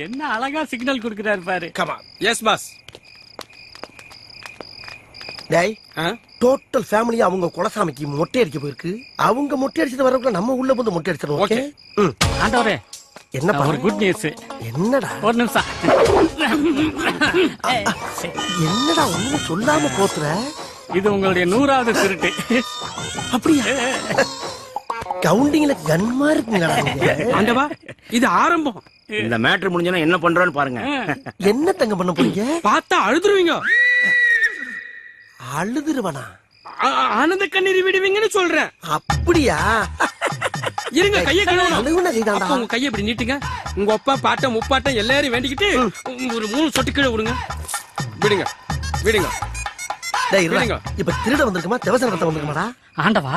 என்ன அழகா சிக்னல் கொடுக்கிறாரு பாரு. கமா. Yes boss. டேய், டோட்டல் ஃபேமிலி அவங்க குலசாமிக்கு மொட்டை அடிக்க போயிருக்கு. அவங்க மொட்டை அடிச்சது வரக்குள்ள நம்ம உள்ள வந்து மொட்டை அடிச்சிடணும். ஓகே. ஆண்டவரே, என்ன ஒரு குட் நியூஸ். என்னடா? ஒரு நிமிஷம். என்னடா ஒண்ணு சொல்லாம போத்துற? இது உங்களுடைய 100வது திருட்டு. அப்படியா? கவுண்டிங்ல கன்மா இருக்குங்கடா. ஆண்டவா, இது ஆரம்பம். இந்த மேட்ரு முடிஞ்சனா என்ன பண்றோன்னு பாருங்க. என்ன தங்க பண்ண போறீங்க? பார்த்தா அழுதுருவீங்க. அழுதுருவனா? ஆனந்த கண்ணீர் விடுவீங்கன்னு சொல்றேன். அப்படியா? இருங்க, கையை கழுவணும். அழுகுன கைதான்டா. உங்க கையை இப்படி நீட்டுங்க. உங்க அப்பா பாட்ட முப்பாட்ட எல்லாரையும் வேண்டிக்கிட்டு ஒரு 3 சொட்டு கீழே விடுங்க. விடுங்க விடுங்க. டேய், விடுங்க. இப்ப திருட வந்திருக்குமா தேவசனத்தை வந்திருக்குமாடா? ஆண்டவா,